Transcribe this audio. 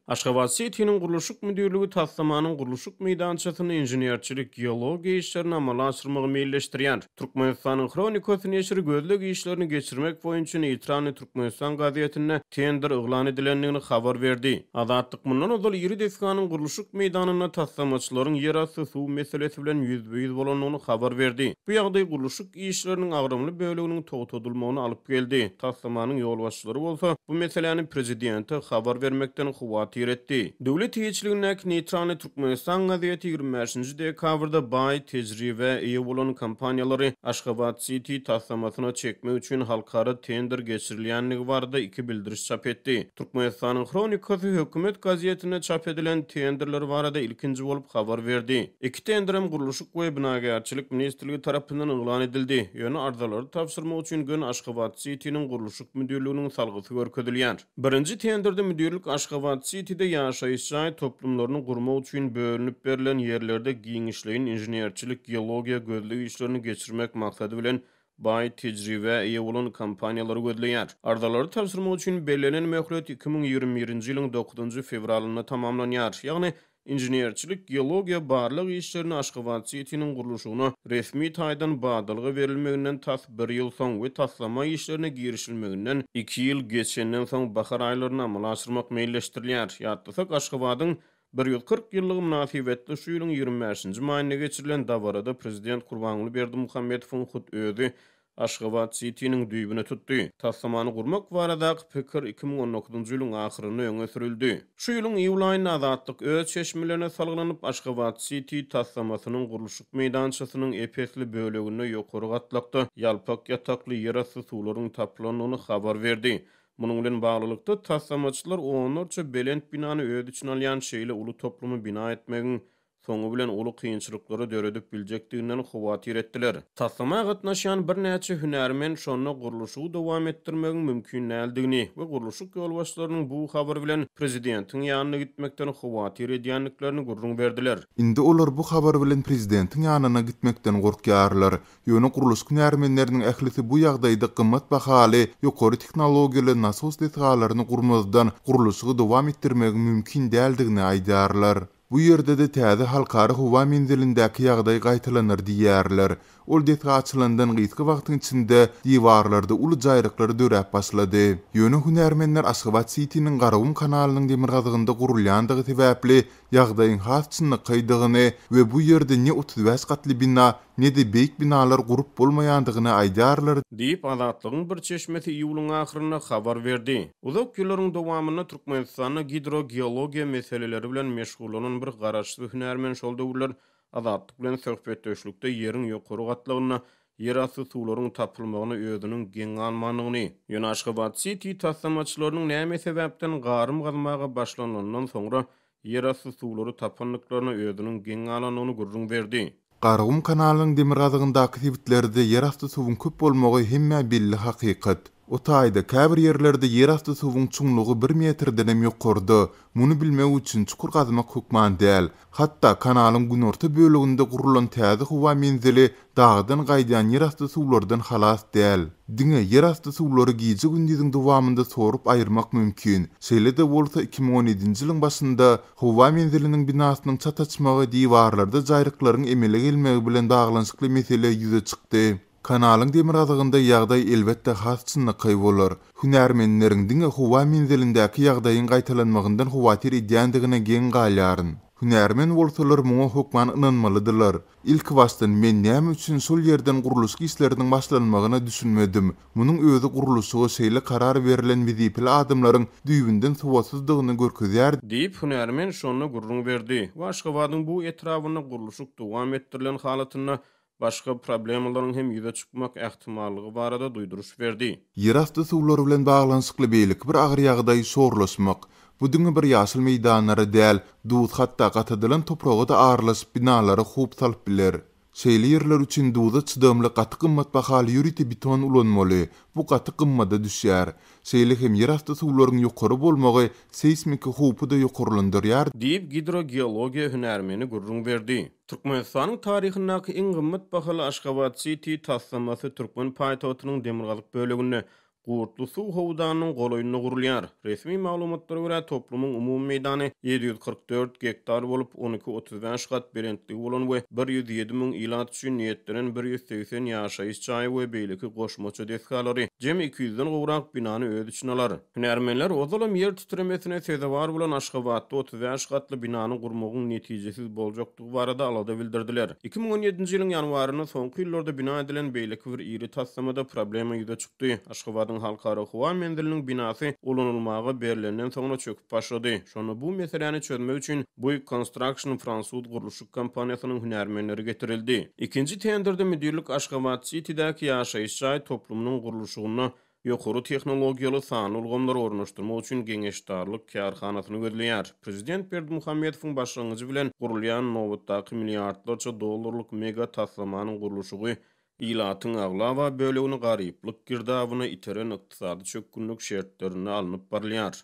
Aşgabat City'nin guruluşuk müdürlüğü taslamanın guruluşuk meydançasını injeniyerçilik, geologiya işlerini amala aşırmağı meyilleştirýär. Türkmenistan'ın Kronikos neşri gözlük işlerini geçirmek boyunca Neytrani Türkmenistan gazetine tender ıglan edilenliğini haber verdi. Azatlyk mundan ozal iri deskanın guruluşuk meydanına taslamaçylaryň yerasty suw meselesi bilen yüzbeýüz bolanlygyny haber verdi. Bu ýagdaý guruluşuk işleriniň agrymly böleginiň togtadylmagyny alyp geldi. Taslamanyň ýol başçylary bolsa bu meseleni prezidenti haber vermekden huwatyr etdi. Döwlet hiçligindäki Neytrani Türkmenistan gazeti 25-nji dekabrda baý tejribe eýe bolan kompaniýalary Aşgabat City taslamasyna çekmek üçin halkara tender geçirilýänligi barada iki bildiriş çap etdi. Türkmenistanyň Kronikosy hökümet gazetine çap edilen tenderler barada ilkinji bolup haber verdi. Iki tender hem guruluşuk we binagarçylyk ministrligi tarapyndan yglan edildi. Ýöne arzalary tapşyrmak üçin gün Aşgabat City'niň guruluşuk müdürlüğiniň salgysy görkezilýär. Birinji tenderde müdürlük Aşgabat City'de ýaşaýyş toplumlaryny gurmak üçin bölünip berilen ýerlerde giňişleýin injenierçilik, geologiya gözlegi işlerini geçirmek maksady bilen baý tejribe eýe bolan kompaniýalary gözleýär. Arzalary tapşyrmak üçin belirlenen möhlet 2021-nji ýylyň 9-njy fevralyna tamamlanýar. Ýagny injenierçilik, geologiya barlyk işlerini Aşgabat City'niň guruluşyna resmi taýdan badylygy berilmeginden tas 1 ýyl soň we taslama işlerine girişilmeginden 2 ýyl geçenden soň bahar aýlaryna amala aşyrmak meýilleşdirilýär. Ýatdysak Aşgabatyň 140 ýyllygy münasibetli şu ýylyň 25-nji maýyna geçirilen dawarada prezident Gurbanguly Berdimuhammedowyň hut özi Aşgabat City'niň düýbüne tutdy. Taslamany gurmak baradaky pikir 2019-njy ýylyň ahyryna öňe sürildi. Şu ýylyň iýul aýynda Azatlyk öz çeşmelerine salgylanyp Aşgabat City taslamasynyň guruluşuk meýdançasynyň epesli bölegine ýokary gatlakda ýalpak ýatakly ýerasty suwlaryň tapylanyny habar berdi. Munyň bilen baglylykda taslamaçylar onlarça belent binany öz içine alýan şeýle uly toplumy bina etmegiň soňu bilen uly kynçylyklary döredip biljekdiginden huwatyr etdiler. Taslamaya gatnaşan bir näçe hünärmen şonu guruluşy dowam etdirmegiň mümkin näldigi we guruluşyk ýolbaşçylarynyň bu habar bilen prezidentiň ýanyna gitmekden huwatyr edýänliklerini gurrun berdiler. Indi olar bu habar bilen prezidentiň ýanyna gitmekden gorkýarlar. Ýöne guruluş hünärmenleriniň ählisi bu ýagdaýda gymmat bahaly ýokary tehnologiýaly nasos detgalaryny gurmazdan guruluşy dowam etdirmegi mümkin däldigini aýdarlar. Bu ýerde de täze halkary howa menzilindäki ýagdaý gaýtalanır diýärler. Ol detga açylandan gysga wagtyň içinde diwarlarda uly jaýryklar döräp başlady. Ýöne hünärmenler Aşgabat City'niň Garawum kanalynyň demir gazygynda gurulýandygy sebäpli ýagdaýyň hasçyny kaydygyny we bu ýerde ne 35 gatly bina ne de beýik binalar gurup bolmaýandygyny aýdarlar diýip Azatlygyň bir çeşmesi iýulyň ahyryna habar berdi. Uzak ýyllaryň dowamyna Türkmenistanyň hidrogeologiya meseleleri bilen meşgul bir garaşly hünärmen şol döwürler Azatlyk bilen söhbetdeşlikde ýeriň ýokary gatlygyna yerasty suwlaryň tapylmagyny özüniň geň almanyny, ýöne Aşgabat City taslamaçylarynyň näme sebäpden garym gazmaga başlanandan soňra yerasty suwlary tapanlyklaryny özüniň geň alanyny gurrun berdi. Garawum kanalynyň demir gazygyndaky tibitlerde yerasty suwuň köp bolmagy hemme belli hakykat. O taýda käbir ýerlerde yerasty suwuň çuňlugy 1 metrden hem ýokardy. Muny bilmek üçin çukur gazmak hukman däl. Hatda kanalyň günorta böleginde gurulan täze howa menzili dagdan gaýdan yerasty suwlardan halas däl. Diňe yerasty suwlary giýje gündüziň dowamynda sorup aýyrmak mümkin. Şeýle de bolsa 2017-nji ýylyň başynda howa menziliniň binasynyň çataçmagy diwarlarda jaýryklaryň emele gelmegi bilen daglanşykly mesele ýüze çykdy. Kanalyň demir gazygynda ýagdaý elbetde hasçynyky bolar. Hünärmenleriň diňe howa menzilindäki ýagdaýyň gaýtalanmagyndan huwatyr edýändigine geň galýaryn. Hünärmen bolsalar muňa hukman ynanmalydylar. İlk başdan men näme üçin şol ýerden guruluş işleriniň başlanmagyna düşünmedim. Munyň özü guruluşyga şeýle karar berilen wezipeli adamlaryň düýbünden suwasızdygyny görkezýär diýip hünärmen şonu gurrun berdi. Aşgabatyň bu etrawyna guruluşyk dowam ettirilen halatyna başga problemalaryň hem ýüze çykmak ähtimallygy barada duýduruş berdi. Yerasty suwlary bilen baglanşykly beýlik bir agyr ýagdaý sorlaşmak. Bu diňe bir ýaşyl meýdanlary däl, duýut hatda gatadylan topraga da arlaşyp binalary hup salyp biler. Şeýle ýerler üçin duýda çydamly gaty gymmat bahaly ýüriti beton ulanmaly. Bu gaty gymmada düşýär. Şeýle hem yerasty suwlaryň ýokary bolmagy seismik hupy da ýokarlandyrýar diýip hidrogeologiya hünärmeni gurrun berdi. Türkmenistanyň taryhyndaky iň gymmat bahaly Aşgabat City taslamasy Türkmen paýtagtynyň demirgazyk bölegine Gurtlu suw howdanynyň golaýyna gurulýar. Resmi maglumatlara görä toplumun umumy meýdany 744 gektar bolup 12-35 gat berentligi bolan we 107 000 ilat üçin niýetlenen 180 ýaşaýyş çaý we beýleki goşmaça deskalary jem 200-den gowrak binany öz üçin alar. Hünärmenler ozalam ýer titremesine sezewar bolan Aşgabatda 35 gatly binany gurmagyň netijesiz boljakdygy barada alada bildirdiler. 2017-nji ýylyň ýanwaryna soňky ýyllarda bina edilen beýleki bir iri taslamada problema ýüze çykdy. Aşgabatyň halkara howa mendiliniň binasy ulanylmagy berilenden soňra çöküp başlady. Şonu bu meseleni çözmek üçin Bouygues Construction fransuz guruluşyk kompaniýasynyň hünärmenleri getirildi. Ikinji tenderde müdürlük Aşgabat City'däki ýaşaýyş çaý toplumynyň guruluşygyna ýokary tehnologiýaly sany ulgamlar ornaşdyrmak üçin geňeşdarlyk kärhanasyny gözleýär. Prezident Berdimuhammedowyň başlangyjy bilen gurulýan nowatdaky milliardlarça dollarlyk mega taslamanyň guruluşygy ilatyň agla we bölegini garyplyk girdawyna iteren ykdysady çökgünlük şertlerini alınıp barlýar.